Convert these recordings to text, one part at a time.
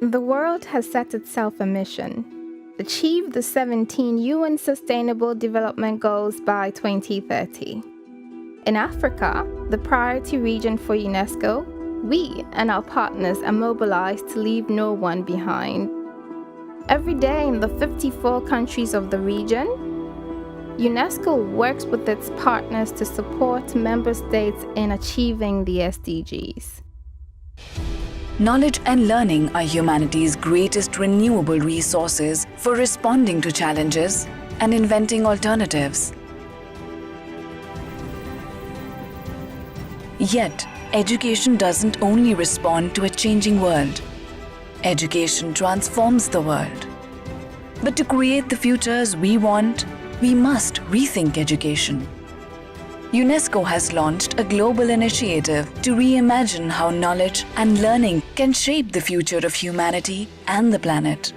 The world has set itself a mission: achieve the 17 UN Sustainable Development Goals by 2030. In Africa, the priority region for UNESCO, we and our partners are mobilized to leave no one behind. Every day in the 54 countries of the region, UNESCO works with its partners to support member states in achieving the SDGs. Knowledge and learning are humanity's greatest renewable resources for responding to challenges and inventing alternatives. Yet, education doesn't only respond to a changing world. Education transforms the world. But to create the futures we want, we must rethink education. UNESCO has launched a global initiative to reimagine how knowledge and learning can shape the future of humanity and the planet.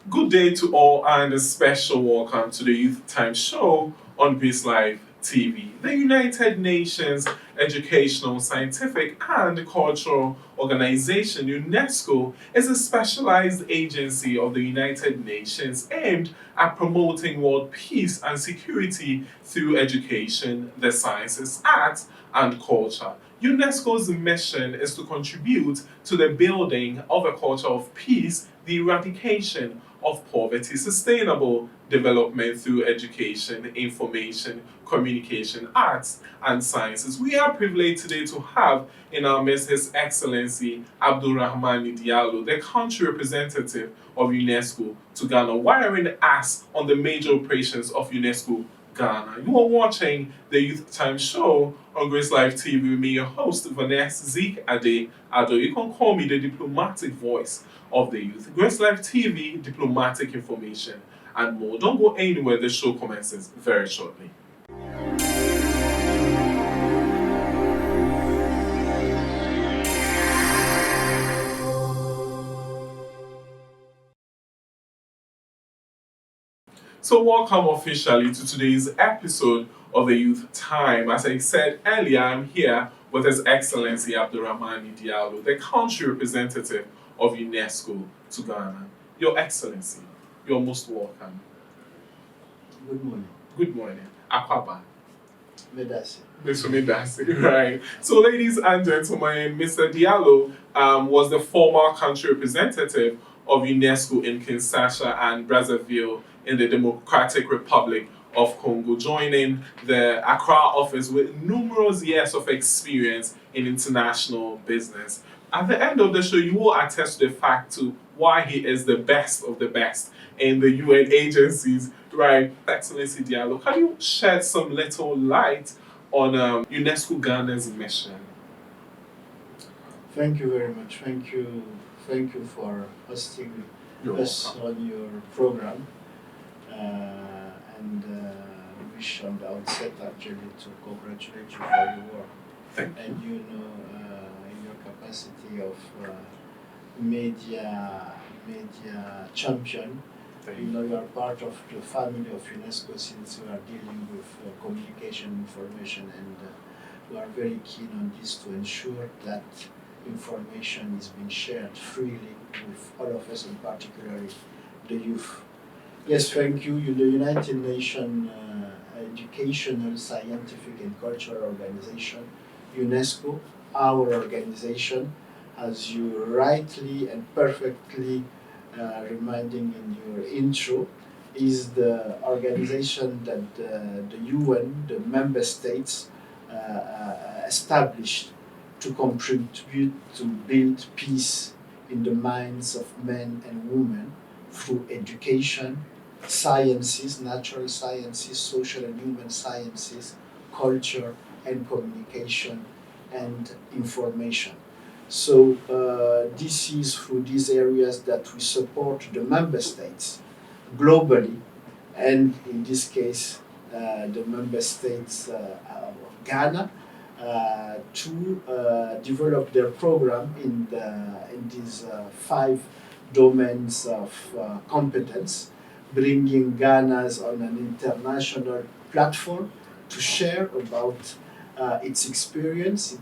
Good day to all and a special welcome to the Youth Time Show on 𝐷𝐻 TV. The United Nations Educational, Scientific and Cultural Organization, UNESCO, is a specialized agency of the United Nations aimed at promoting world peace and security through education, the sciences, arts and culture. UNESCO's mission is to contribute to the building of a culture of peace, the eradication of poverty, sustainable development through education, information, communication, arts, and sciences. We are privileged today to have in our midst His Excellency Abdourahamane Diallo, the Country Representative of UNESCO to Ghana, wiring us on the major operations of UNESCO Ghana. You are watching the Youth Time Show on 𝐷𝐻 TV with me, your host, Vanessa 𝐔𝐶𝐂𝐒𝐎. You can call me the diplomatic voice of the youth. 𝐷𝐻 TV, diplomatic information, and more. Don't go anywhere, the show commences very shortly. So welcome officially to today's episode of the Youth Time. As I said earlier, I'm here with His Excellency Abdourahamane Diallo, the Country Representative of UNESCO to Ghana. Your Excellency, you're most welcome. Good morning. Good morning. Akwaba. Medasi. Mr. Medasi, right. So ladies and gentlemen, Mr. Diallo was the former country representative of UNESCO in Kinshasa and Brazzaville in the Democratic Republic of Congo, joining the Accra office with numerous years of experience in international business. At the end of the show, you will attest to the fact to why he is the best of the best in the UN agencies, right? Excellency Diallo, can you shed some little light on UNESCO Ghana's mission? Thank you very much. Thank you for hosting us on your program. And wish on the outset actually to congratulate you for your work. Thank you. And in your capacity of media champion, you are part of the family of UNESCO since you are dealing with communication information, and we are very keen on this to ensure that information is being shared freely with all of us, and particularly the youth. Yes, thank you. The United Nations Educational, Scientific and Cultural Organization, UNESCO, our organization, as you rightly and perfectly reminding in your intro, is the organization that the UN, the member states, established to contribute to build peace in the minds of men and women through education, sciences, natural sciences, social and human sciences, culture and communication and information. So this is through these areas that we support the member states globally, and in this case, the member states of Ghana, to develop their program in these 5 domains of competence, bringing Ghana on an international platform to share about its experience,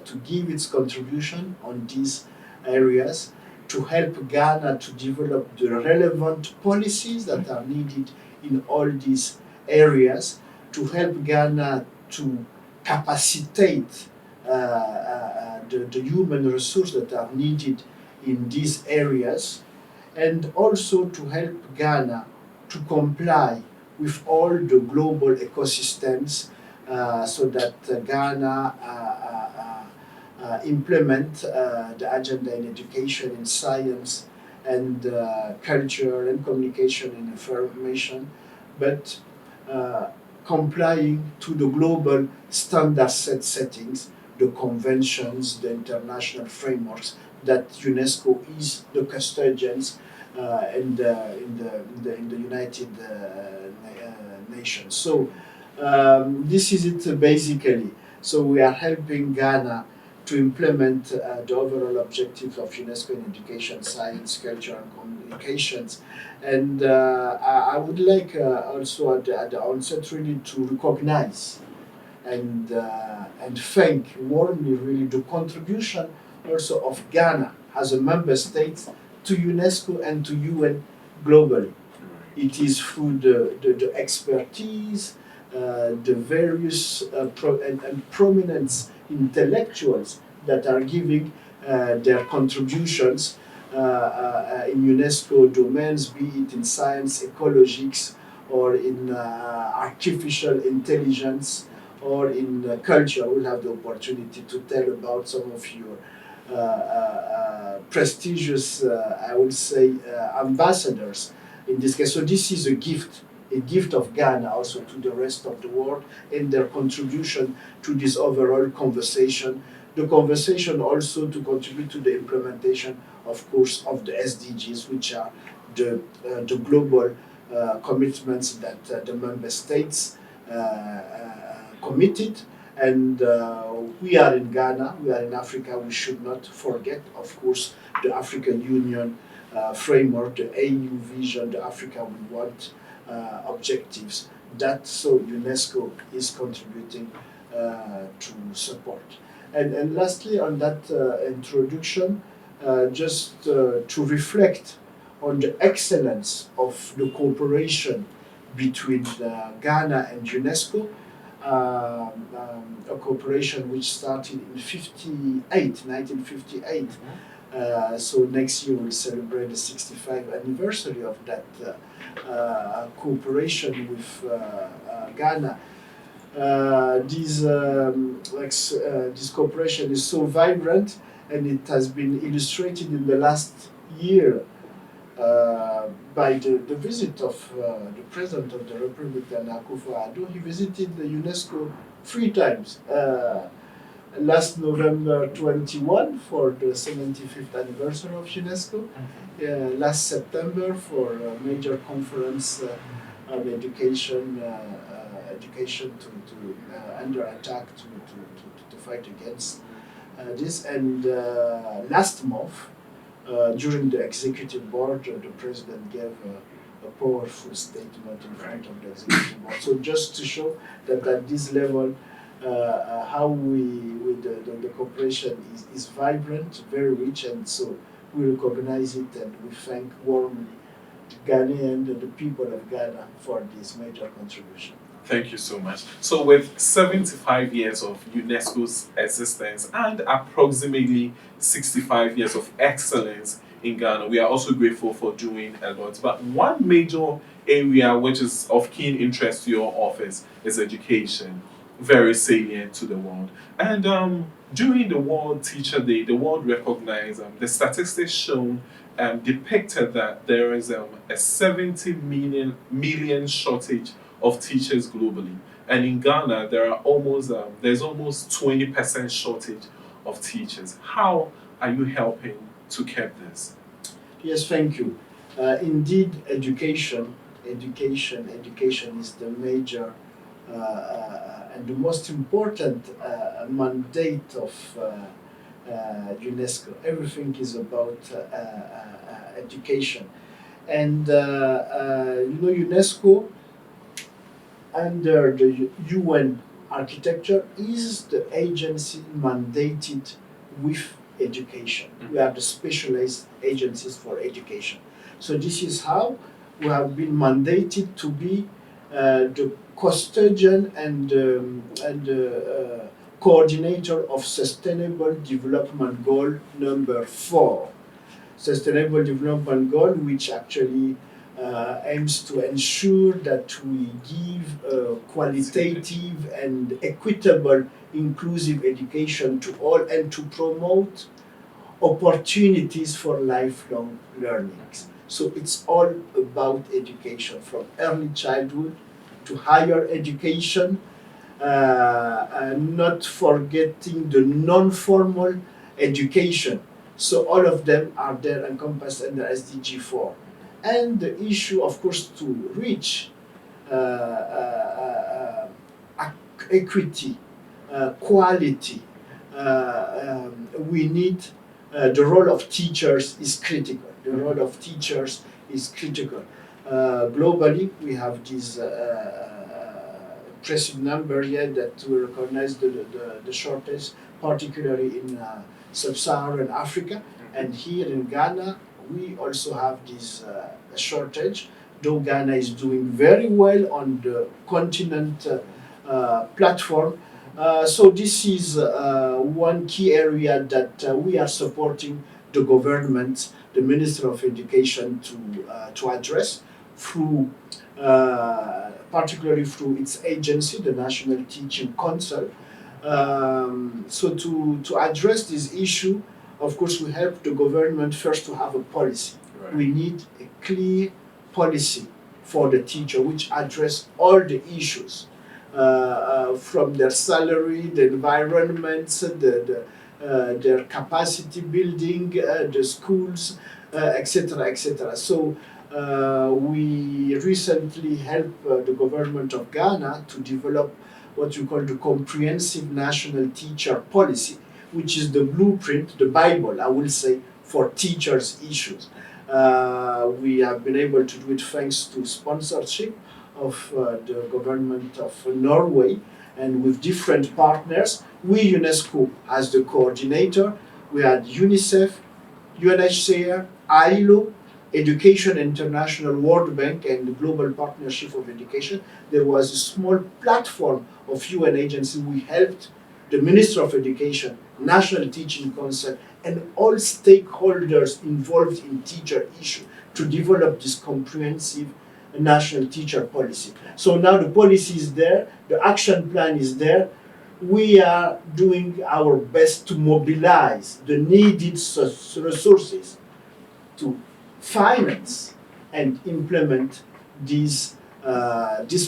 to give its contribution on these areas, to help Ghana to develop the relevant policies that are needed in all these areas, to help Ghana to capacitate the human resources that are needed in these areas, and also to help Ghana to comply with all the global ecosystems so that Ghana implement the agenda in education, in science, and culture, and communication and information, but complying to the global standard settings, the conventions, the international frameworks that UNESCO is the custodians in the United Nations. So this is it basically. So we are helping Ghana to implement the overall objectives of UNESCO in education, science, culture, and communications. And I would like also at the onset really to recognize and thank warmly really the contribution also of Ghana as a member state to UNESCO and to UN globally. It is through the expertise, the various and prominent intellectuals that are giving their contributions in UNESCO domains, be it in science, ecologics, or in artificial intelligence, or in culture. We'll have the opportunity to tell about some of your prestigious, I would say, ambassadors in this case. So this is a gift of Ghana also to the rest of the world, and their contribution to this overall conversation. The conversation also to contribute to the implementation, of course, of the SDGs, which are the global commitments that the member states committed. And we are in Ghana, we are in Africa, we should not forget, of course, the African Union framework, the AU vision, the Africa we want objectives that so UNESCO is contributing to support. And lastly, on that introduction, just to reflect on the excellence of the cooperation between Ghana and UNESCO, a cooperation which started in 1958. So next year we'll celebrate the 65th anniversary of that cooperation with Ghana. This cooperation is so vibrant, and it has been illustrated in the last year by the visit of the President of the Republic, Akufo-Addo. He visited the UNESCO 3 times. Last November 21 for the 75th anniversary of UNESCO. Last September for a major conference on education, education to under attack to fight against this. And last month, during the executive board, the president gave a powerful statement in front of the executive board. So just to show that at this level, how the cooperation is vibrant, very rich, and so we recognize it and we thank warmly the Ghanaian and the people of Ghana for this major contribution. Thank you so much. So with 75 years of UNESCO's existence and approximately 65 years of excellence in Ghana, we are also grateful for doing a lot. But one major area which is of keen interest to your office is education, very salient to the world. And during the World Teacher Day, the world recognized, the statistics shown depicted that there is a 70 million shortage of teachers globally, and in Ghana there are there's almost 20% shortage of teachers. How are you helping to keep this? Yes, thank you. Indeed, education is the major and the most important mandate of UNESCO. Everything is about education. And UNESCO, under the UN architecture, is the agency mandated with education. We are the specialized agencies for education. So this is how we have been mandated to be the custodian and coordinator of Sustainable Development Goal number 4. Sustainable Development Goal, which actually aims to ensure that we give qualitative and equitable, inclusive education to all and to promote opportunities for lifelong learning. So it's all about education, from early childhood to higher education, and not forgetting the non-formal education. So all of them are there encompassed under SDG 4. And the issue, of course, to reach equity, quality, we need the role of teachers is critical. The role of teachers is critical. Globally, we have this impressive number here that we recognize the shortage, particularly in sub-Saharan Africa. And here in Ghana, we also have this shortage, though Ghana is doing very well on the continent platform. So this is one key area that we are supporting the government, the Minister of Education to address through, particularly through its agency, the National Teaching Council. So to address this issue, of course, we help the government first to have a policy. Right. We need a clear policy for the teacher, which address all the issues, from their salary, the environment, their capacity building, the schools, etc., etc. So we recently helped the government of Ghana to develop what you call the Comprehensive National Teacher Policy, which is the blueprint, the Bible, I will say, for teachers' issues. We have been able to do it thanks to sponsorship of the government of Norway, and with different partners. We, UNESCO, as the coordinator, we had UNICEF, UNHCR, ILO, Education International, World Bank, and the Global Partnership of Education. There was a small platform of UN agencies. We helped the Minister of Education, National Teaching Council, and all stakeholders involved in teacher issue to develop this comprehensive national teacher policy. So now the policy is there, the action plan is there. We are doing our best to mobilize the needed resources to finance and implement this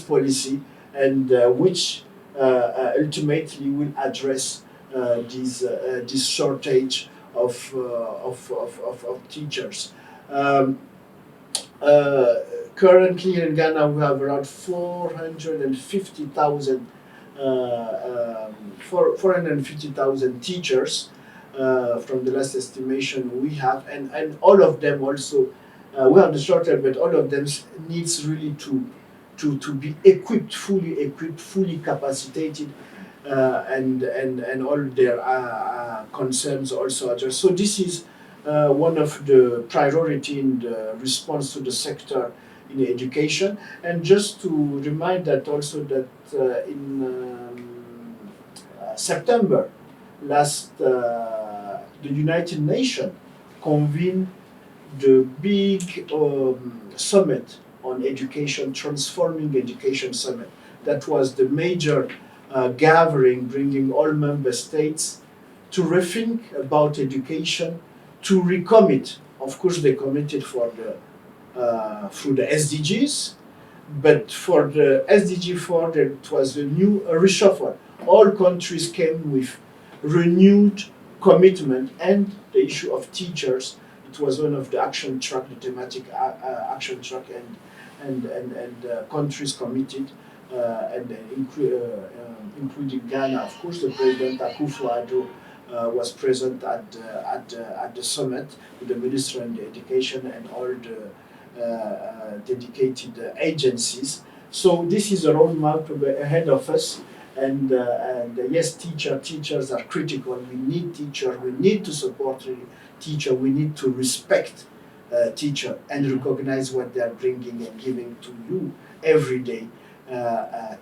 policy, and which ultimately will address this shortage of teachers. Currently in Ghana, we have around 450,000 teachers from the last estimation we have, and all of them also, we have the shortage, but all of them needs really to be fully capacitated, and all their concerns also addressed. So this is one of the priority in the response to the sector in education. And just to remind that also that in September last, the United Nations convened the big summit on education, Transforming Education Summit. That was the major gathering bringing all member states to rethink about education, to recommit. Of course, they committed for the through the SDGs, but for the SDG 4, it was a new reshuffle. All countries came with renewed commitment, and the issue of teachers. It was one of the action track, the thematic action track, and countries committed, including Ghana. Of course, the President Akufo-Addo was present at the summit with the Minister of Education and all the dedicated agencies. So this is a roadmap ahead of us. And yes, teachers are critical. We need teachers. We need to support teachers. We need to respect teachers and recognize what they are bringing and giving to you every day,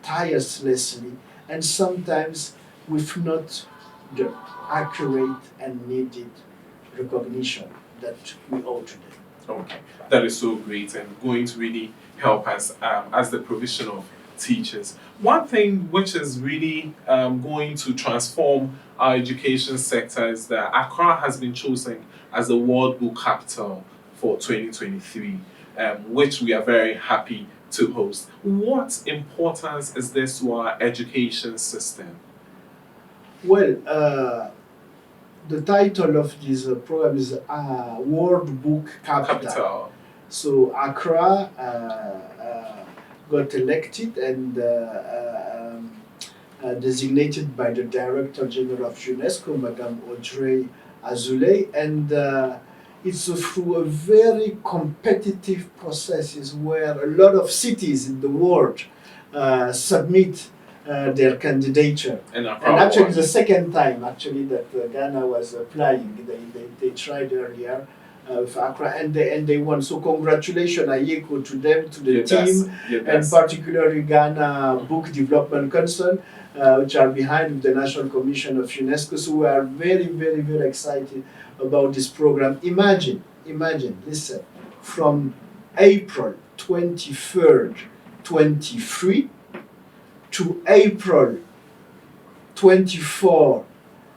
tirelessly, and sometimes with not the accurate and needed recognition that we owe to them. Okay, that is so great and going to really help us as the provision of teachers. One thing which is really going to transform our education sector is that Accra has been chosen as the World Book Capital for 2023, which we are very happy to host. What importance is this to our education system? Well, the title of this program is World Book Capital. So Accra got elected and designated by the Director General of UNESCO, Madame Audrey Azoulay, and it's through a very competitive process where a lot of cities in the world submit their candidature. And actually it's the second time actually that Ghana was applying. They tried earlier with Accra and they won. So congratulations, Ayeko, to them, to the team, and particularly Ghana Book Development Council, which are behind the National Commission of UNESCO. So we are very, very, very excited about this program. Imagine, listen, from April 23rd, 23 to April 24,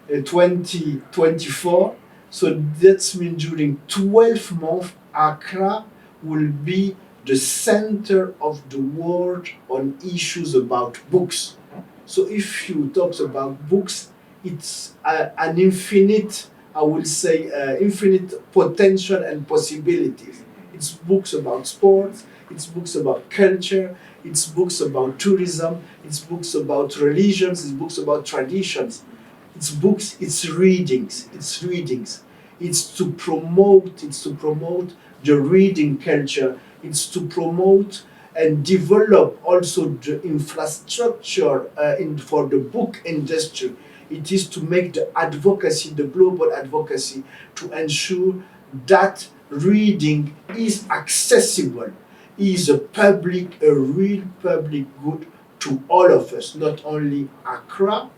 2024. So that means during 12 months, Accra will be the center of the world on issues about books. So if you talk about books, it's an infinite, I will say, infinite potential and possibilities. It's books about sports, it's books about culture, it's books about tourism, it's books about religions, it's books about traditions. It's books, it's readings. It's to promote the reading culture. It's to promote and develop also the infrastructure for the book industry. It is to make the advocacy, the global advocacy, to ensure that reading is accessible, is a real public good to all of us, not only Accra,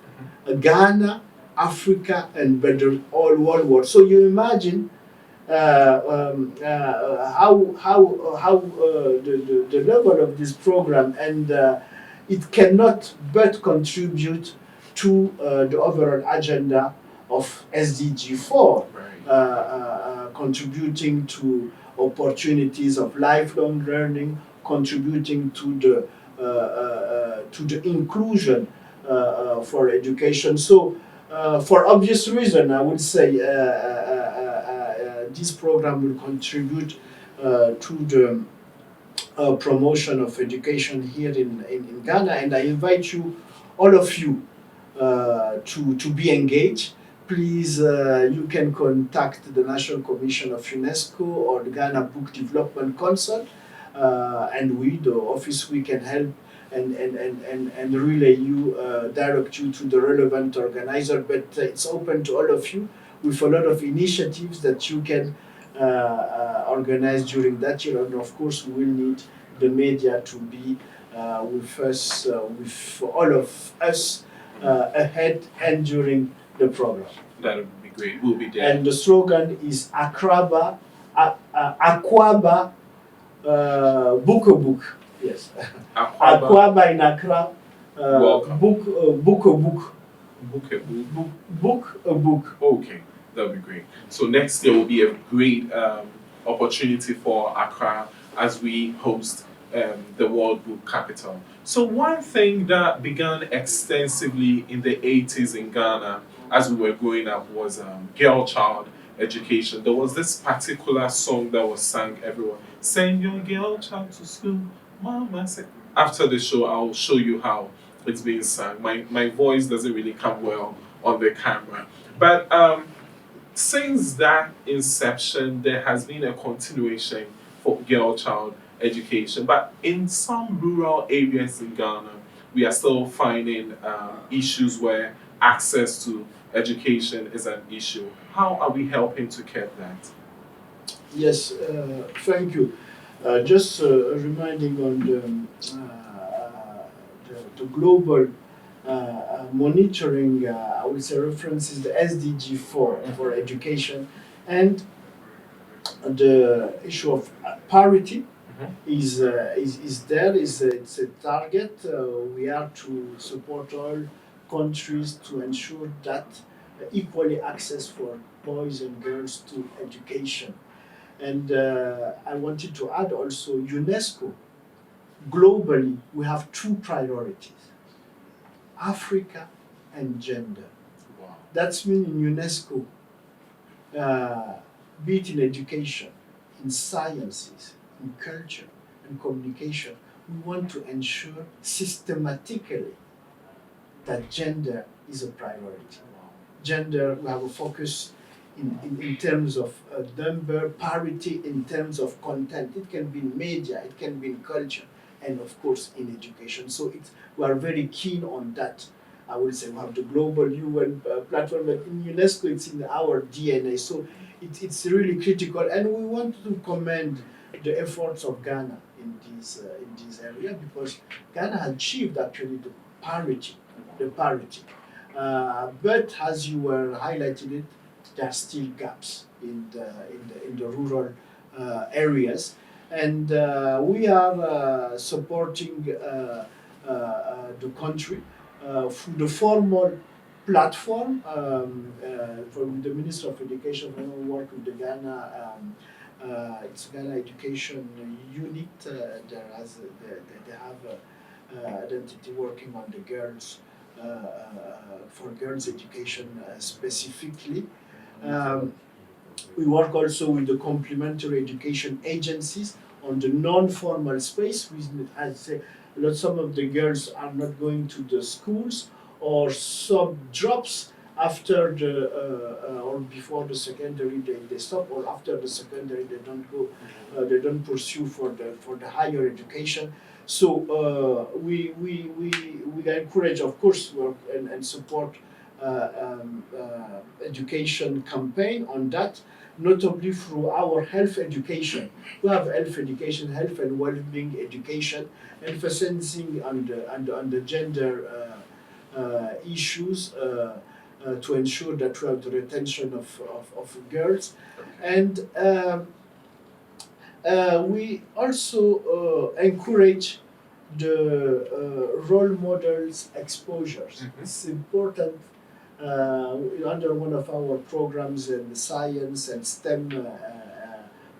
Ghana, Africa, and better all world. So you imagine how the level of this program, and it cannot but contribute to the overall agenda of SDG 4, contributing to opportunities of lifelong learning, contributing to the inclusion for education. So for obvious reason, I would say this program will contribute to the promotion of education here in Ghana, and I invite you, all of you, to be engaged. Please, you can contact the National Commission of UNESCO or the Ghana Book Development Council, and we, the office, we can help and relay you, direct you to the relevant organizer. But it's open to all of you with a lot of initiatives that you can organize during that year. And of course, we will need the media to be with us, with all of us ahead and during the program. That would be great. We'll be there. And the slogan is Akwaba, book a book. Yes. Akwaba in Accra. Book a book. Book a book. Okay, that'll be great. So next year will be a great opportunity for Accra as we host the World Book Capital. So one thing that began extensively in the 80s in Ghana as we were growing up was girl child education. There was this particular song that was sung everywhere. Send your girl child to school, mama said. After the show, I'll show you how it's being sung. My voice doesn't really come well on the camera. But since that inception, there has been a continuation for girl child education. But in some rural areas in Ghana, we are still finding issues where access to education is an issue. How are we helping to curb that? Yes, thank you. Just reminding on the global monitoring, I would say references the SDG 4 for education, and the issue of parity is there. It's a target. We are to support all countries to ensure that equally access for boys and girls to education. And I wanted to add also UNESCO. Globally, we have two priorities: Africa and gender. Wow. That's mean in UNESCO, be it in education, in sciences, in culture and communication, we want to ensure systematically that gender is a priority. Gender, we have a focus in terms of number, parity in terms of content. It can be in media, it can be in culture, and of course in education. So we are very keen on that. I will say we have the global UN platform, but in UNESCO it's in our DNA. So it's really critical, and we want to commend the efforts of Ghana in this area, because Ghana has achieved actually the parity. But as you were highlighting it, there are still gaps in the rural areas, and we are supporting the country through the formal platform from the Minister of Education. We work with the Ghana. It's Ghana Education Unit. They have identity working on the girls for girls' education specifically. We work also with the complementary education agencies on the non-formal space. I'd say some of the girls are not going to the schools, or some drops after the or before the secondary they stop, or after the secondary they don't go, they don't pursue for the higher education. So we encourage, of course, work and support education campaign on that, notably through our health education. We have health education, health and well-being education, emphasizing on the gender issues to ensure that we have the retention of girls. And we also encourage the role models exposures. It's important. Under one of our programs in science and STEM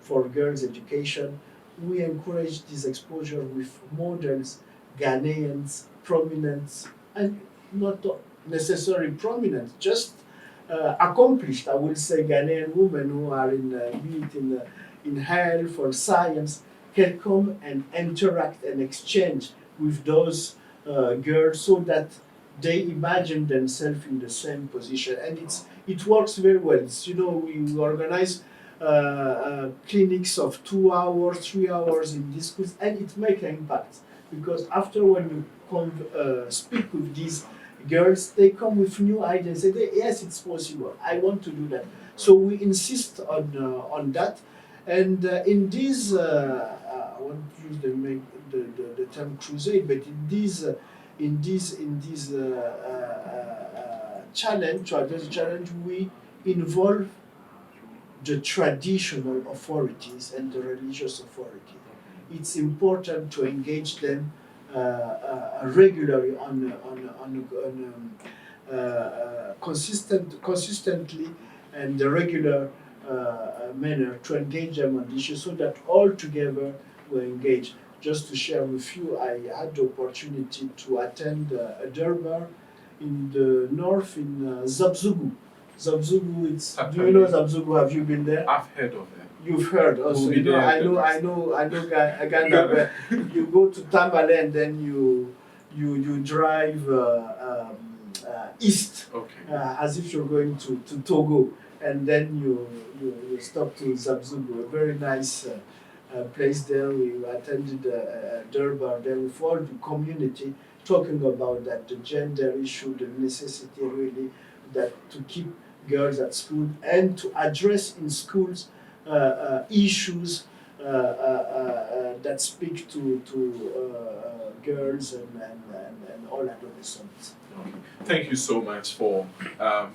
for girls' education, we encourage this exposure with models, Ghanaians, prominent, and not necessarily prominent, just accomplished, I would say, Ghanaian women who are in health or science, can come and interact and exchange with those girls, so that they imagine themselves in the same position. And it works very well. We organize clinics of 2 hours, 3 hours in this schools, and it makes an impact, because after when you speak with these girls, they come with new ideas. They say, yes, it's possible. I want to do that. So we insist on that. And in this, I won't use the term crusade, but in this challenge, we involve the traditional authorities and the religious authority. It's important to engage them regularly consistently and the regular manner, to engage them on issues, so that all together we engage. Just to share with you, I had the opportunity to attend a Durbar in the north in 𝐔𝐍𝐄𝐒𝐎. 𝐔𝐍𝐄𝐒𝐎, it's, do you know 𝐔𝐍𝐄𝐒�? Have you been there? I've heard of it. You've heard also. We'll be You know, there I know Ghana, but you go to Tamale and then you drive east, Okay. as if you're going to Togo, and then you stop to 𝐔𝐍𝐄𝐒𝐎, a very nice place there. We attended a Durbar there with all the community, talking about that the gender issue, the necessity really that to keep girls at school and to address in schools issues that speak to girls and all adolescents. Okay. Thank you so much for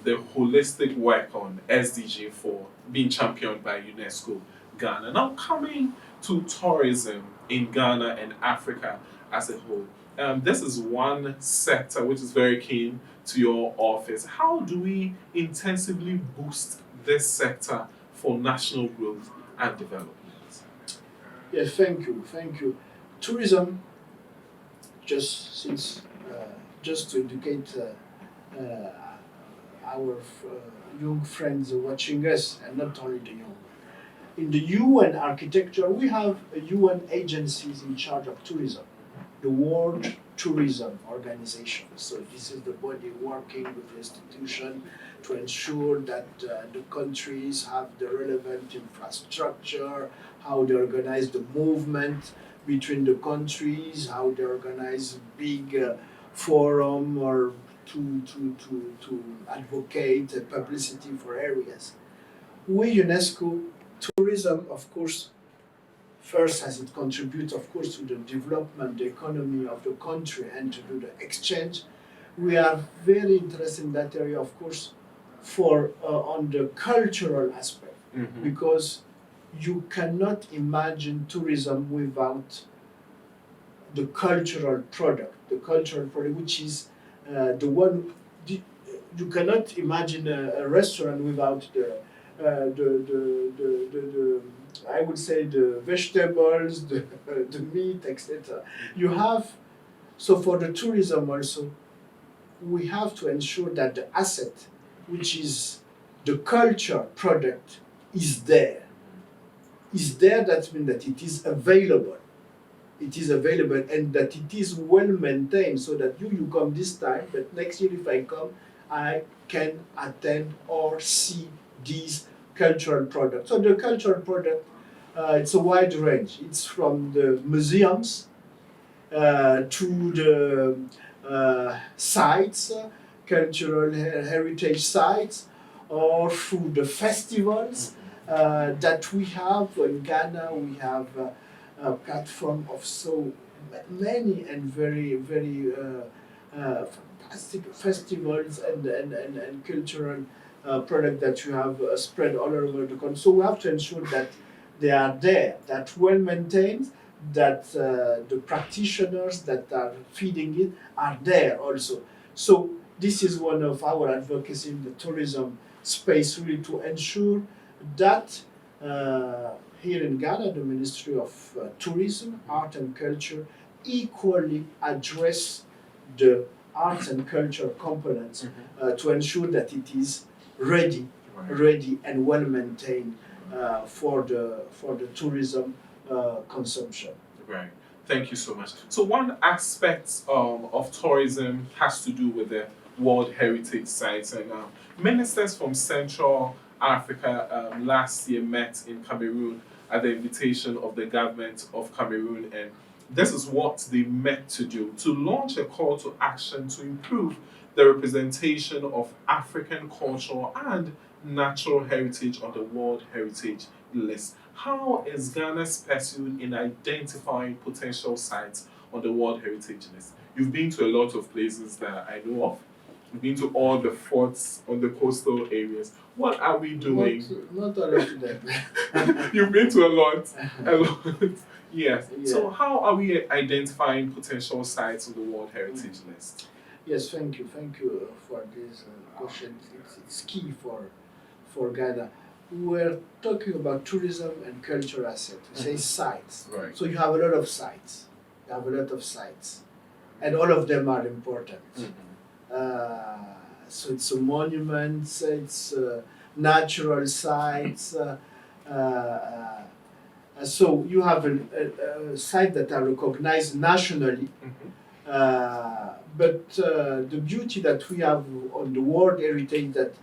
the holistic work on SDG 4 being championed by UNESCO Ghana. Now coming to tourism in Ghana and Africa as a whole. This is one sector which is very keen to your office. How do we intensively boost this sector for national growth and development? Yes, thank you. Tourism, just to educate our young friends watching us, and not only the young. In the UN architecture, we have UN agencies in charge of tourism, the World Tourism Organization. So this is the body working with the institution to ensure that the countries have the relevant infrastructure, how they organize the movement between the countries, how they organize big forum or to advocate publicity for areas. We, UNESCO, tourism, of course, first as it contributes, of course, to the development, the economy of the country and to do the exchange. We are very interested in that area, of course, for on the cultural aspect, because you cannot imagine tourism without the cultural product, which is the one. You cannot imagine a restaurant without I would say the vegetables, the meat, etc. You have, so for the tourism also, we have to ensure that the asset, which is the culture product, is there. That means that it is available. And that it is well maintained, so that you come this time, but next year if I come, I can attend or see these cultural products. So the cultural product, it's a wide range. It's from the museums to the sites, cultural heritage sites, or through the festivals that we have. In Ghana, we have a platform of so many and very, very fantastic festivals and cultural product that you have spread all over the country. So we have to ensure that they are there, that well maintained, that the practitioners that are feeding it are there also. So this is one of our advocacy in the tourism space, really to ensure that here in Ghana, the Ministry of Tourism, Art and Culture equally address the arts and culture components to ensure that it is ready and well maintained for the tourism consumption. Right. Thank you so much. So one aspect of tourism has to do with the World Heritage Sites, and ministers from Central Africa last year met in Cameroon at the invitation of the government of Cameroon, and this is what they met to do: to launch a call to action to improve the representation of African cultural and natural heritage on the World Heritage List. How is Ghana's pursuit in identifying potential sites on the World Heritage List? You've been to a lot of places that I know of. You've been to all the forts on the coastal areas. What are we doing? Not all of them. You've been to a lot. Yes. Yeah. So how are we identifying potential sites on the World Heritage List? Yes, thank you for this question. It's key for Ghana. We're talking about tourism and cultural assets. We say sites. Right. So you have a lot of sites. And all of them are important. So it's a monument, it's natural sites. So you have a site that are recognized nationally. But the beauty that we have on the World Heritage that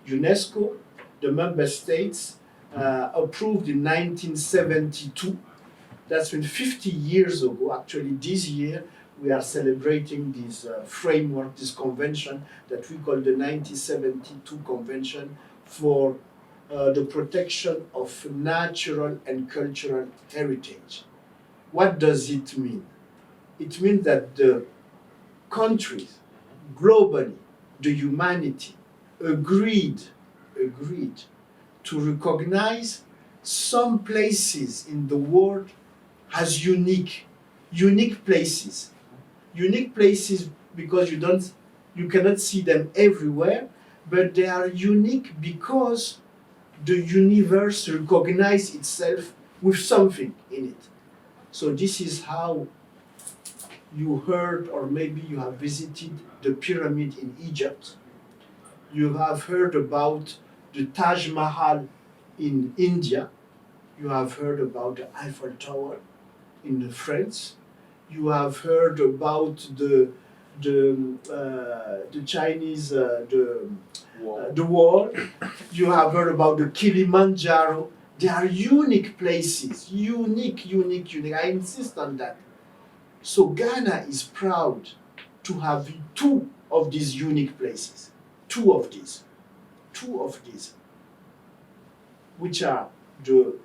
UNESCO, the member states, approved in 1972. That's been 50 years ago. Actually, this year we are celebrating this framework, this convention that we call the 1972 Convention for the protection of natural and cultural heritage. What does it mean? It means that the countries, globally, the humanity, agreed to recognize some places in the world as unique places. Unique places because you cannot see them everywhere, but they are unique because the universe recognizes itself with something in it. So this is how you heard, or maybe you have visited the pyramid in Egypt. You have heard about the Taj Mahal in India. You have heard about the Eiffel Tower in France. You have heard about the Chinese the wall. You have heard about the Kilimanjaro. They are unique places, unique. I insist on that. So Ghana is proud to have two of these unique places, two of these, which are the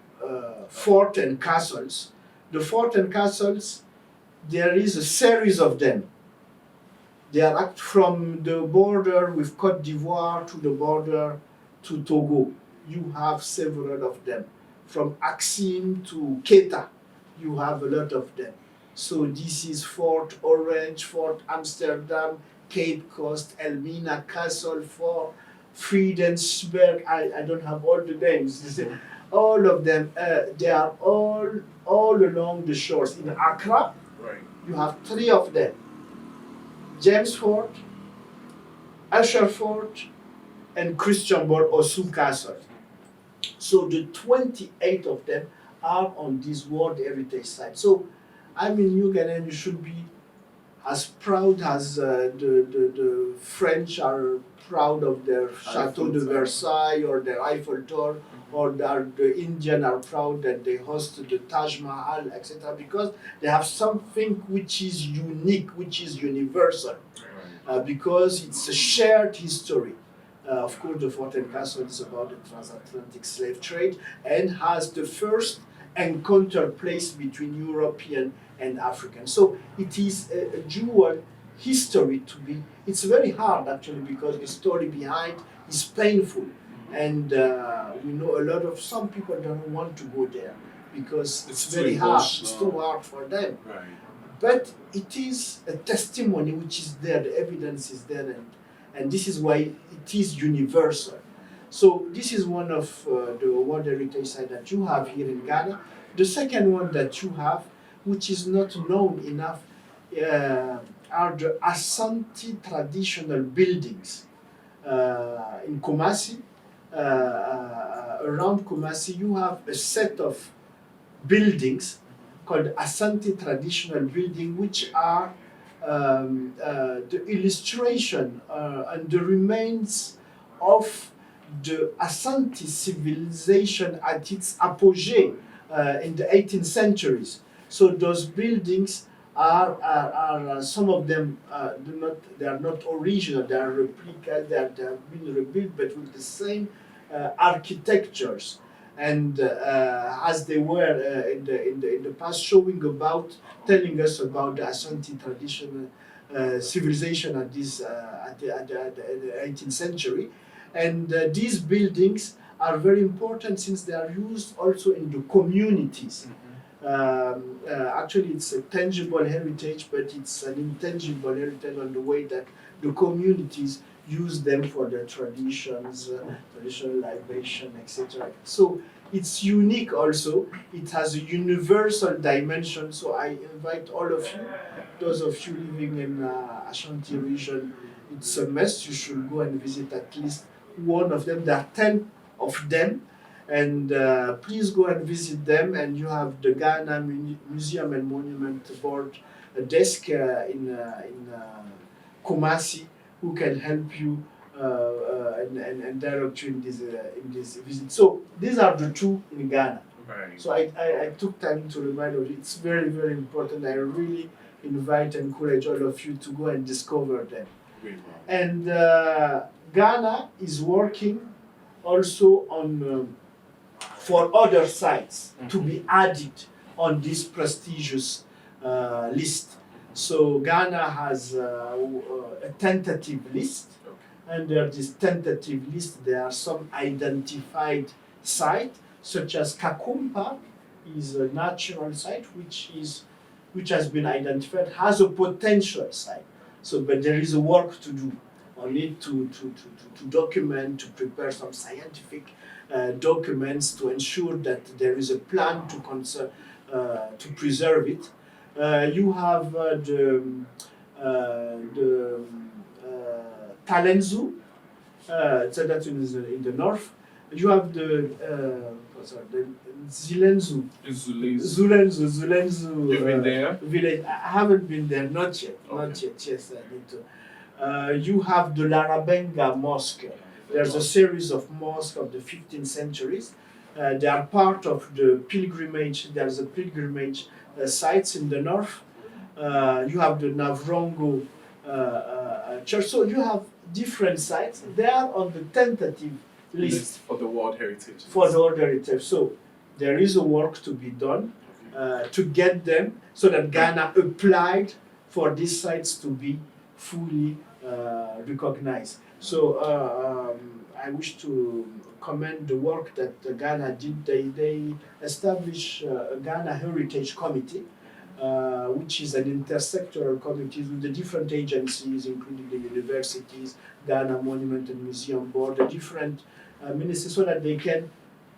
fort and castles. The fort and castles, there is a series of them. They are from the border with Côte d'Ivoire to the border to Togo. You have several of them. From Axim to Keita, you have a lot of them. So this is Fort Orange, Fort Amsterdam, Cape Coast, Elmina Castle, Fort Friedensberg. I don't have all the names. All of them, they are all along the shores. In Accra, you have three of them. James Fort, Usher Fort, and Christianborg Osu Castle. So the 28 of them are on this World Heritage Site. So I mean, you Ghanaian, you should be as proud as the French are proud of their Chateau de Versailles or their Eiffel Tower, or the Indian are proud that they host the Taj Mahal, etc. Because they have something which is unique, which is universal, because it's a shared history. Of course, the Fort and Castle is about the transatlantic slave trade and has the first encounter place between European and African. So it is a dual history to be. It's very hard actually because the story behind is painful, and we know a lot of some people don't want to go there because it's very hard. It's too hard for them. Right. But it is a testimony which is there. The evidence is there, and this is why it is universal. So this is one of the World Heritage Sites that you have here in Ghana. The second one that you have, which is not known enough, are the Asante traditional buildings in Kumasi. Around Kumasi, you have a set of buildings called Asante traditional building, which are the illustration and the remains of the Asante civilization at its apogee in the 18th centuries. So those buildings are some of them they are not original. They are replicas that have been rebuilt, but with the same architectures and as they were in the past, telling us about the Asante traditional civilization at the 18th century. And these buildings are very important since they are used also in the communities. Actually, it's a tangible heritage, but it's an intangible heritage on the way that the communities use them for their traditions, traditional libation, etc. So it's unique also. It has a universal dimension. So I invite all of you, those of you living in Ashanti region it's a must. You should go and visit at least one of them. There are 10 of them, and please go and visit them. And you have the Ghana Museum and Monument Board desk in Kumasi, who can help you and direct you in this visit. So these are the two in Ghana. Right. So I took time to remind you. It's very, very important. I really invite and encourage all of you to go and discover them. Very well. And Ghana is working also on for other sites to be added on this prestigious list. So Ghana has a tentative list. Under this tentative list, there are some identified sites, such as Kakumpa is a natural site which has been identified, has a potential site. So, but there is a work to do on it to document, to prepare some scientific documents to ensure that there is a plan to preserve it. You have the Talenzu, so that is in the north. You have the 𝐔𝐍𝐿𝐿. Zulenzu. You've been there? Village. I haven't been there, not yet. Okay. Not yet. Yes, I need to. You have the Larabenga Mosque. There's a series of mosques of the 15th centuries. They are part of the pilgrimage. There's a pilgrimage sites in the north. You have the Navrongo church. So you have different sites. They are on the tentative list for the World Heritage. For the World Heritage. So there is a work to be done to get them so that Ghana applied for these sites to be fully recognized. So I wish to commend the work that Ghana did. They established a Ghana Heritage Committee, which is an intersectoral committee with the different agencies, including the universities, Ghana Monument and Museum Board, the different ministries, so that they can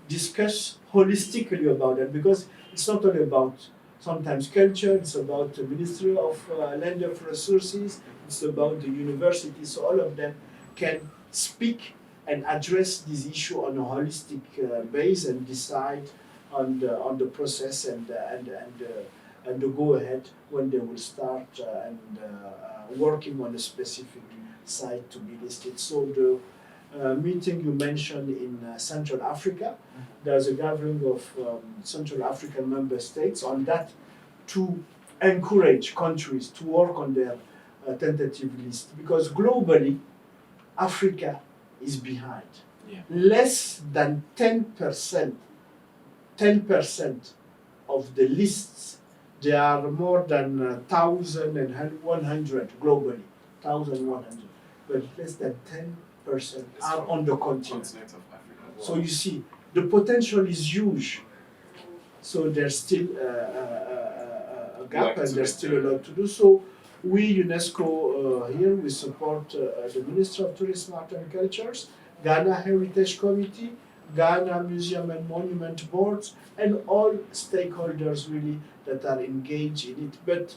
discuss holistically about it, because it's not only about sometimes culture, it's about the Ministry of Land of Resources, it's about the universities, so all of them can speak and address this issue on a holistic base and decide on the process and the go-ahead when they will start working on a specific site to be listed. So the meeting you mentioned in Central Africa, there's a gathering of Central African member states on that to encourage countries to work on their tentative list, because globally, Africa is behind. Yeah. Less than 10% of the lists. There are more than 1,100 globally, 1,100, but less than 10% are on the continent. Of Africa. Wow. So you see, the potential is huge. So there's still a gap, and there's still a lot to do. So we, UNESCO, here, we support the Ministry of Tourism, Art and Cultures, Ghana Heritage Committee, Ghana Museum and Monument Boards, and all stakeholders really that are engaged in it. But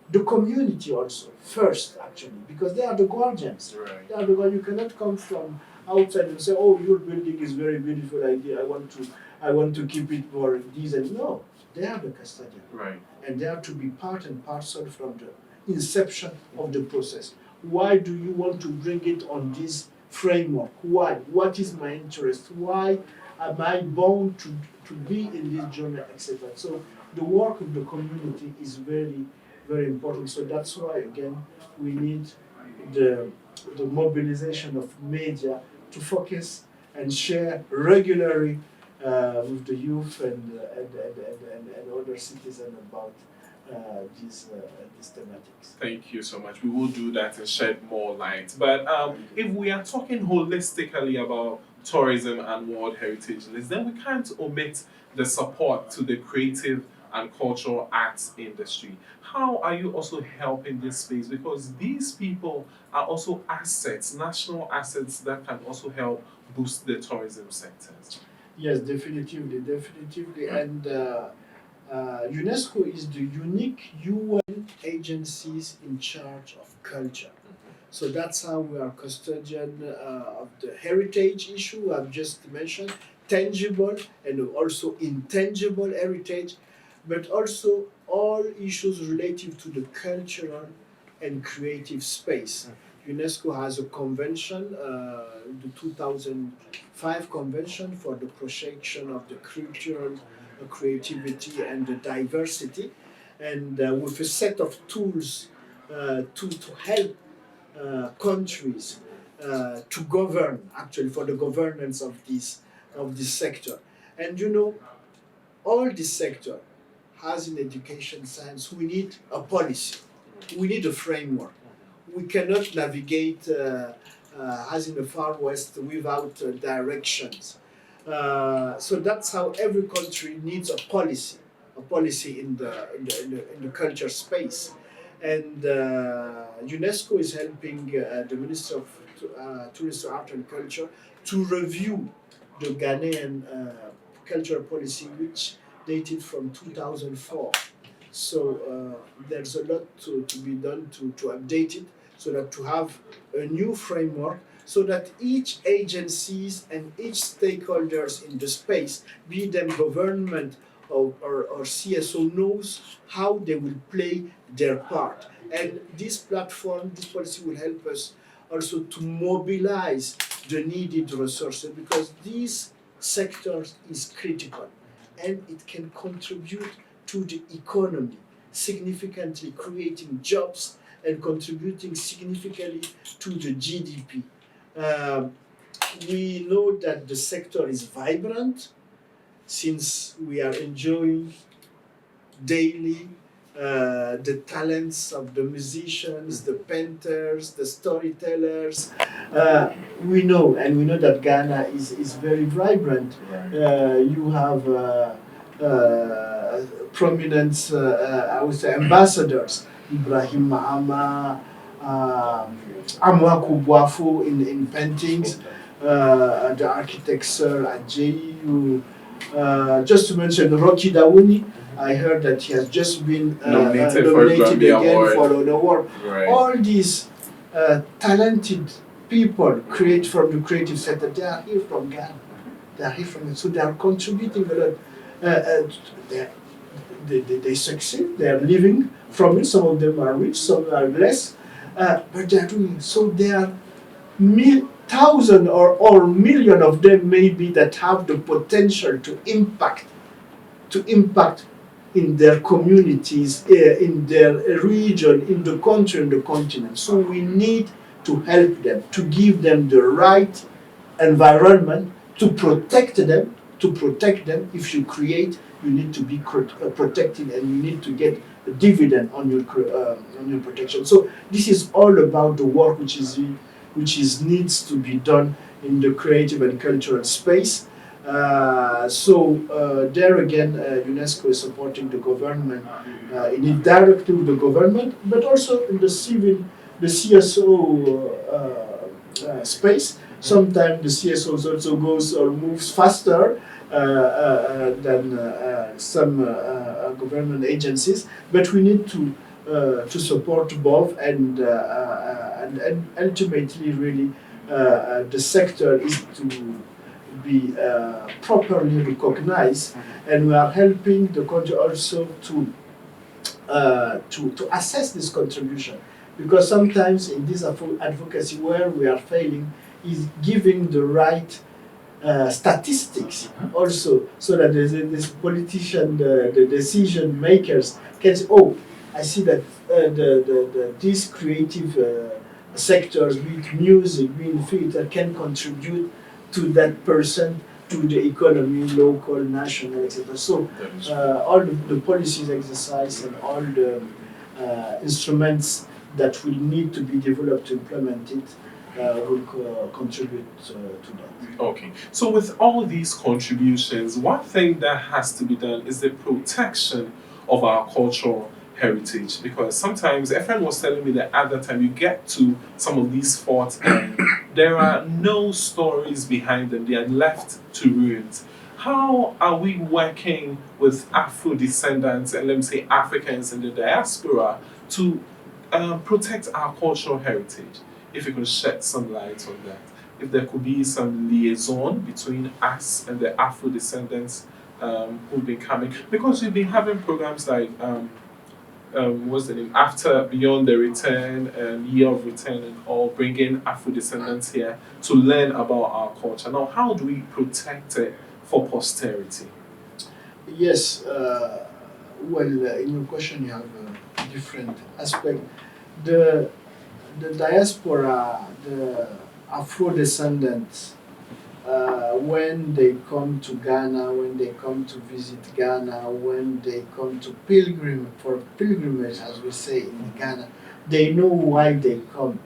the community also, first actually, because they are the guardians. Right. They are the guardians. You cannot come from outside and say, oh, your building is very beautiful idea, I want to keep it for this and no. They are the custodian. Right. And they are to be part and parcel from the inception of the process. Why do you want to bring it on this framework? Why? What is my interest? Why am I bound to be in this journey, etc.? So the work of the community is very, very important. So that's why, again, we need the mobilization of media to focus and share regularly with the youth and other citizens about these thematics. Thank you so much. We will do that and shed more light. But if we are talking holistically about tourism and World Heritage List, then we can't omit the support to the creative and cultural arts industry. How are you also helping this space? Because these people are also assets, national assets that can also help boost the tourism sectors. Yes, definitively. And UNESCO is the unique UN agencies in charge of culture. So that's how we are custodian of the heritage issue I've just mentioned, tangible and also intangible heritage, but also all issues related to the cultural and creative space. UNESCO has a convention, the 2005 convention for the protection of the cultural creativity and the diversity, and with a set of tools to help countries to govern, actually, for the governance of this sector. And you know, all this sector has in education science, we need a policy, we need a framework. We cannot navigate as in the Far West without directions. So that's how every country needs a policy in the culture space. And UNESCO is helping the Minister of Tourism, Art and Culture to review the Ghanaian cultural policy, which dated from 2004. So there's a lot to be done to update it, so that to have a new framework, so that each agencies and each stakeholders in the space, be them government or CSO, knows how they will play their part. And this platform, this policy will help us also to mobilize the needed resources, because these sectors is critical and it can contribute to the economy, significantly creating jobs and contributing significantly to the GDP. We know that the sector is vibrant, since we are enjoying daily the talents of the musicians, the painters, the storytellers. We know that Ghana is very vibrant. You have prominent, I would say, ambassadors, Ibrahim Mahama, Amwaku Boafo in paintings, the architect Sir Ajayi, just to mention Rocky Dawuni. I heard that he has just been nominated again for an award. Right. All these talented people from the creative sector, they are here from Ghana. They are here from, so they are contributing a lot. They succeed. They are living from it. Some of them are rich, some are less, but they are doing it. So there are thousand or million of them maybe that have the potential to impact in their communities, in their region, in the country, in the continent. So we need to help them, to give them the right environment, to protect them. If you create, you need to be protected, and you need to get a dividend on your protection. So this is all about the work which needs to be done in the creative and cultural space. There again, UNESCO is supporting the government indirectly with the government, but also in the CSO space. Sometimes the CSOs also goes or moves faster than some government agencies, but we need to support both, and ultimately, really, the sector is to be properly recognized, and we are helping the country also to assess this contribution, because sometimes in this advocacy where we are failing is giving the right statistics also, so that this politician, the decision makers can say, oh, I see that these creative sectors, be it music, be it theater, can contribute to that person, to the economy, local, national, etc. So all the policies exercise and all the instruments that will need to be developed to implement it will contribute to that. Okay, so with all these contributions, one thing that has to be done is the protection of our cultural heritage, because sometimes a friend was telling me that at that time you get to some of these forts and there are no stories behind them, they are left to ruins. How are we working with Afro descendants and, let me say, Africans in the diaspora to protect our cultural heritage? if you could shed some light on that. If there could be some liaison between us and the Afro descendants who've been coming, because we've been having programs like what's the name, after Beyond the Return and Year of Return and all, bringing Afro descendants here to learn about our culture. Now, how do we protect it for posterity? Yes, in your question you have a different aspect. The diaspora, the Afro descendants, when they come to Ghana, when they come to visit Ghana, when they come to pilgrimage, as we say in Ghana, they know why they come.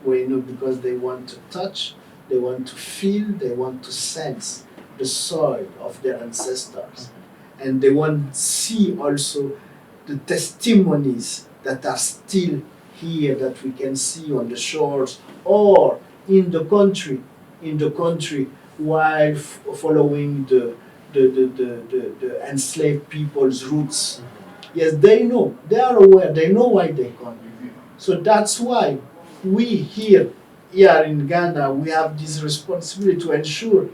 We know because they want to touch, they want to feel, they want to sense the soil of their ancestors. And they want to see also the testimonies that are still here, that we can see on the shores or in the country, while following the enslaved people's roots. Yes, they know, they are aware, they know why they come. So that's why we here in Ghana, we have this responsibility to ensure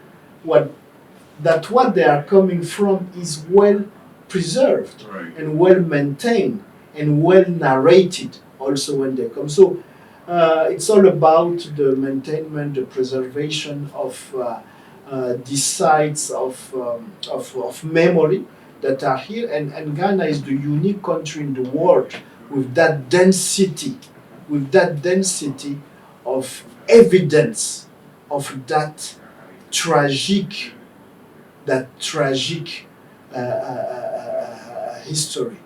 that what they are coming from is well preserved, right, and well maintained and well narrated also when they come. So it's all about the maintenance, the preservation of these sites of memory that are here. And Ghana is the unique country in the world with that density of evidence of that tragic history.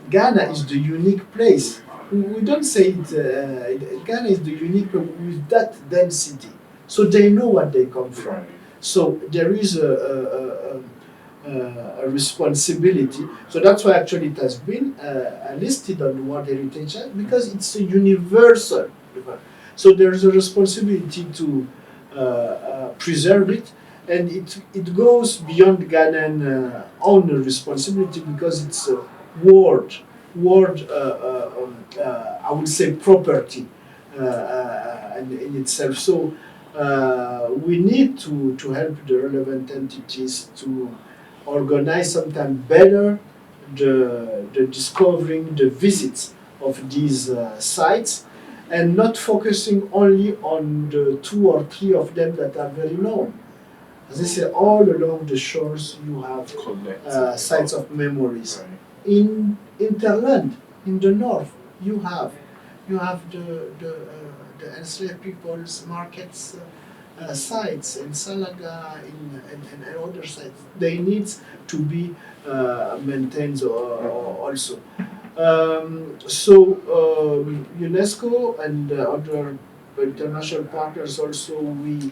Ghana is the unique place. We don't say it. Ghana is the unique with that density, so they know what they come from. So there is a responsibility. So that's why actually it has been listed on the World Heritage Act, because it's a universal. So there is a responsibility to preserve it. And it goes beyond Ghanaian own responsibility, because it's a world I would say property in itself. So we need to help the relevant entities to organize sometimes better the discovering, the visits of these sites, and not focusing only on the 2 or 3 of them that are very known. As I say, all along the shores you have sites of memories. Right. In Interland, in the north, you have the enslaved people's markets sites in Salaga and other sites. They need to be maintained also. UNESCO and other international partners also, we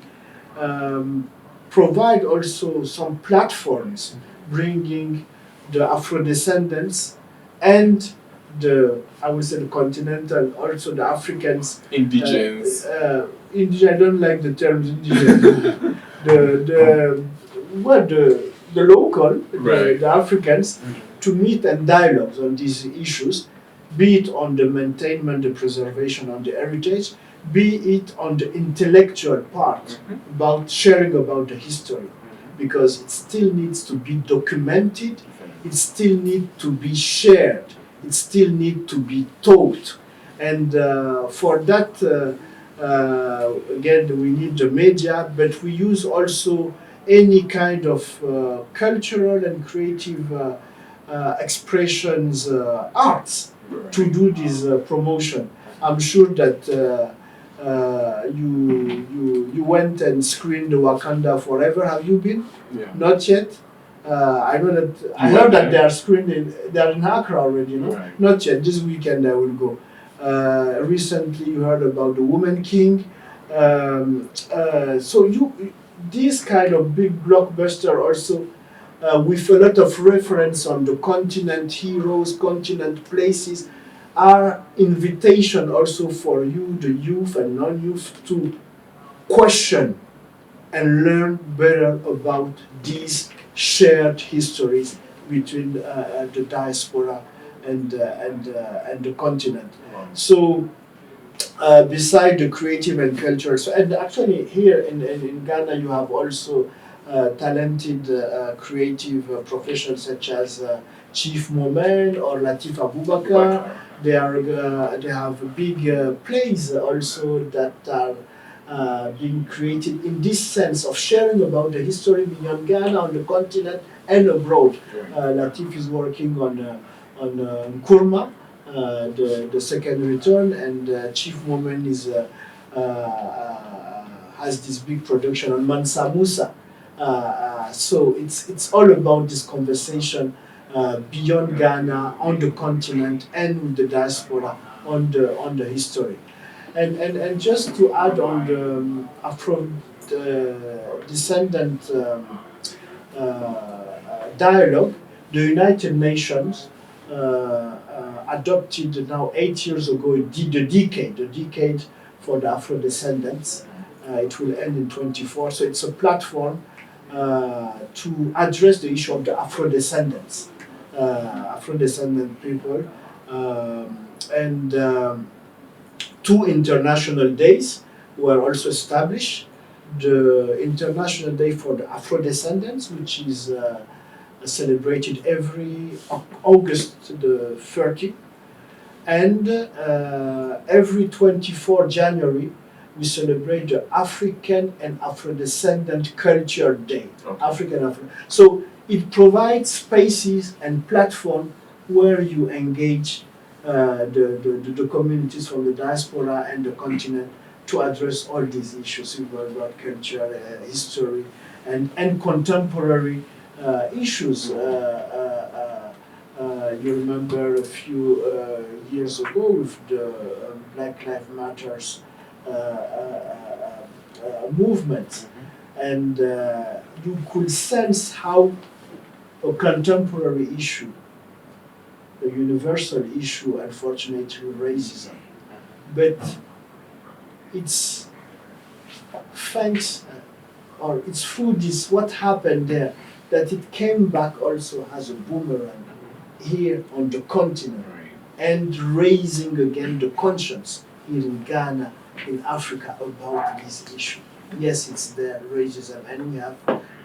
provide also some platforms bringing the Afro-descendants and I would say the continental, also the Africans. Indigenous. I don't like the term indigenous. the local, right, the Africans, to meet and dialogue on these issues, be it on the maintenance, the preservation of the heritage, be it on the intellectual part, about sharing about the history, because it still needs to be documented, it still needs to be shared, it still needs to be taught. And for that, again, we need the media, but we use also any kind of cultural and creative expressions, arts, to do this promotion. I'm sure that you went and screened the Wakanda Forever. Have you been? Yeah. Not yet. I know that. I heard that they are screened. They are in Accra already. No, right. Not yet. This weekend I will go. Recently, you heard about the Woman King. This kind of big blockbuster also, with a lot of reference on the continent heroes, continent places, are invitation also for you, the youth and non-youth, to question and learn better about these shared histories between the diaspora and the continent. Wow. So beside the creative and cultural. So, and actually here in Ghana you have also talented creative professionals such as Chief Momen or Latif Abubakar. They have big plays also that are being created in this sense of sharing about the history beyond Ghana, on the continent and abroad. Latif is working on Nkrumah, the second return, and Chief Momen is has this big production on Mansa Musa. So it's all about this conversation beyond Ghana, on the continent, and with the diaspora on the history. And just to add on the Afro descendant dialogue, the United Nations adopted now 8 years ago the decade for the Afro descendants. It will end in 24, so it's a platform to address the issue of the Afro descendants, Afro-descendant people, and 2 international days were also established. The International Day for the Afro-descendants, which is celebrated every August the 30th, and every 24 January we celebrate the African and Afro-descendant Culture Day. Okay. So it provides spaces and platforms where you engage the communities from the diaspora and the continent to address all these issues about culture, history, and contemporary issues. You remember a few years ago with the Black Lives Matters movement, and you could sense how a contemporary issue, a universal issue, unfortunately racism, but it's thanks or it's through this what happened there that it came back also as a boomerang here on the continent, and raising again the conscience here in Ghana, in Africa, about this issue. Yes, it's there, racism, and we have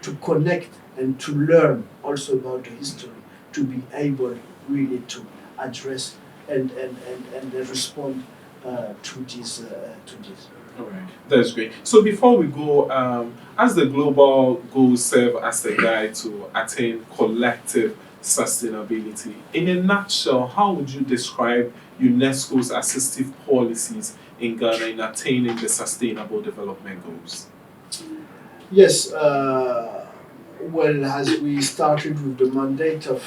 to connect and to learn also about the history to be able really to address and respond to this. All right, that's great. So before we go, as the global goals serve as the guide to attain collective sustainability, in a nutshell, how would you describe UNESCO's assistive policies in Ghana in attaining the Sustainable Development Goals? Yes, well, as we started with the mandate of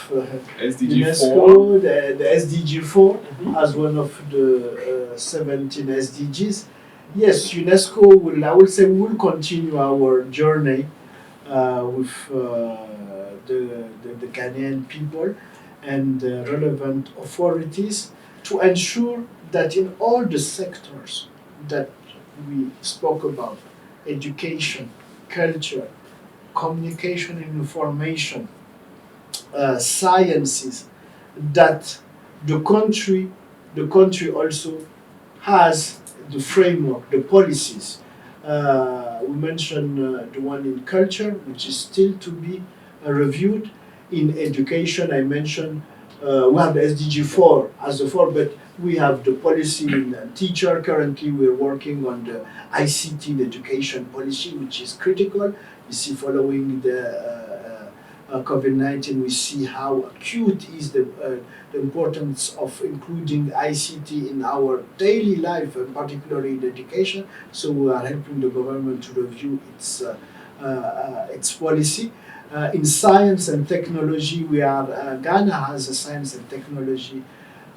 UNESCO, the SDG 4 as one of the 17 SDGs. Yes, UNESCO will continue our journey with the Ghanaian people and relevant authorities to ensure that in all the sectors that we spoke about, education, culture, communication and information, sciences, that the country also has the framework, the policies. We mentioned the one in culture, which is still to be reviewed. In education, I mentioned we have the SDG 4 as a 4, but we have the policy in teacher. Currently, we're working on the ICT, the education policy, which is critical. You see, following the COVID-19, we see how acute is the importance of including ICT in our daily life, and particularly in education. So we are helping the government to review its policy. In science and technology, Ghana has a science and technology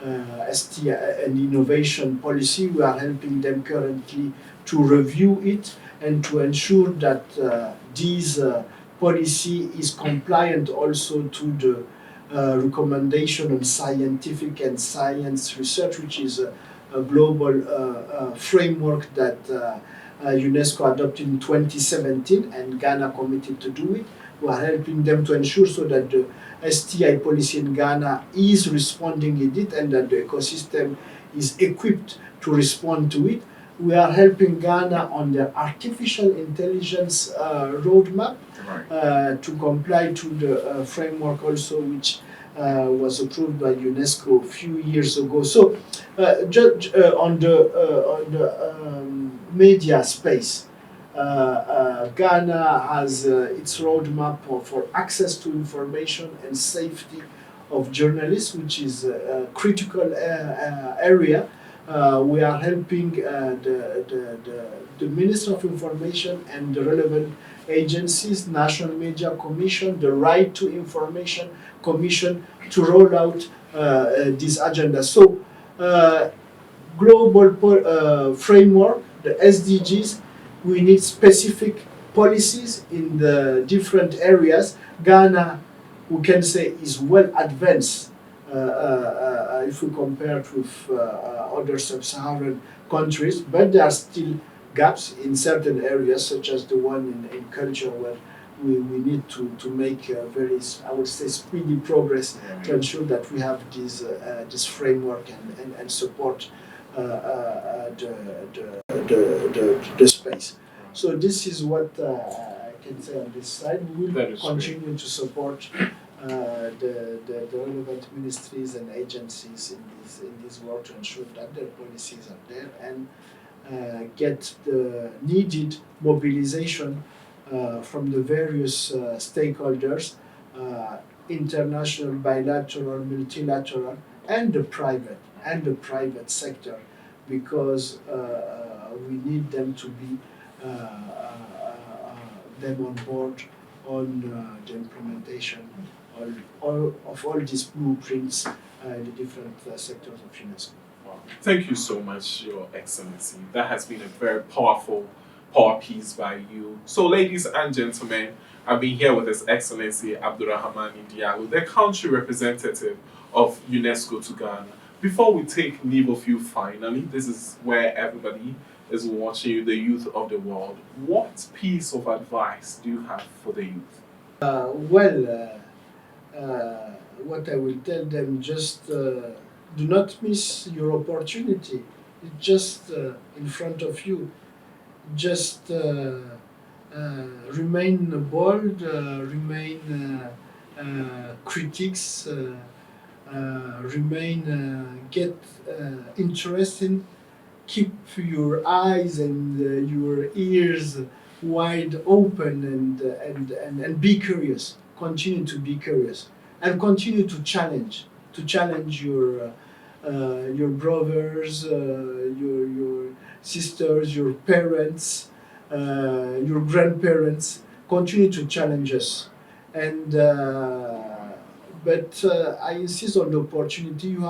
and innovation policy. We are helping them currently to review it and to ensure that this policy is compliant also to the recommendation on scientific and science research, which is a global framework that UNESCO adopted in 2017, and Ghana committed to do it. We are helping them to ensure so that the STI policy in Ghana is responding in it, and that the ecosystem is equipped to respond to it. We are helping Ghana on the artificial intelligence roadmap to comply to the framework also, which was approved by UNESCO a few years ago. So, on the media space, Ghana has its roadmap for access to information and safety of journalists, which is a critical area. We are helping the Minister of Information and the relevant agencies, National Media Commission, the Right to Information Commission, to roll out this agenda. So, global framework, the SDGs, we need specific policies in the different areas. Ghana, we can say, is well advanced if we compare it with other sub-Saharan countries, but there are still gaps in certain areas, such as the one in culture, where we need to make very, I would say, speedy progress to ensure that we have this framework and support the space. So this is what I can say on this side. We will continue to support the relevant ministries and agencies in this work to ensure that their policies are there and get the needed mobilization from the various stakeholders, international, bilateral, multilateral, and the private sector, because we need them to be them on board on the implementation of all these blueprints in the different sectors of UNESCO. Wow. Thank you so much, Your Excellency. That has been a very powerful power piece by you. So, ladies and gentlemen, I've been here with His Excellency Abdourahamane Diallo, the Country Representative of UNESCO to Ghana. Before we take leave of you finally, this is where everybody is watching you, the youth of the world. What piece of advice do you have for the youth? What I will tell them, just do not miss your opportunity. It's just in front of you. Just remain bold, remain critics, get interested, keep your eyes and your ears wide open and be curious. Continue to be curious and continue to challenge your brothers, your sisters, your parents, your grandparents. Continue to challenge us, and but I insist on the opportunity. You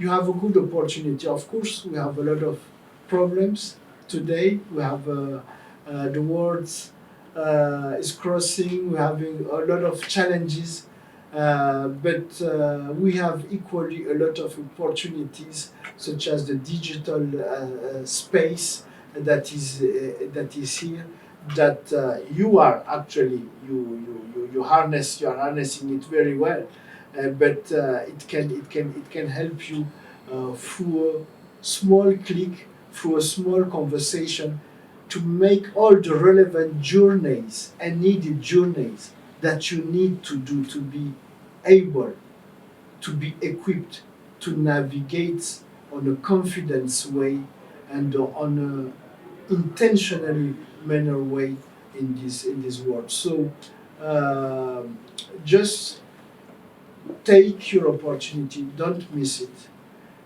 have a good opportunity. Of course, we have a lot of problems today. We have the world is crossing. We're having a lot of challenges, but we have equally a lot of opportunities, such as the digital space that is here. That you are actually you are harnessing it very well, but it can help you through a small click, through a small conversation, to make all the relevant journeys and needed journeys that you need to do to be able to be equipped to navigate on a confidence way and on a intentionally manner way in this world. So just take your opportunity, don't miss it,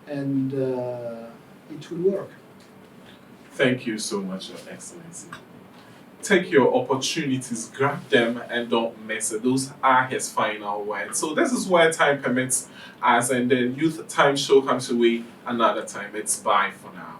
and it will work. Thank you so much, Your Excellency. Take your opportunities, grab them, and don't miss it. Those are his final words. So this is where time permits us, and the Youth Time Show comes away another time. It's bye for now.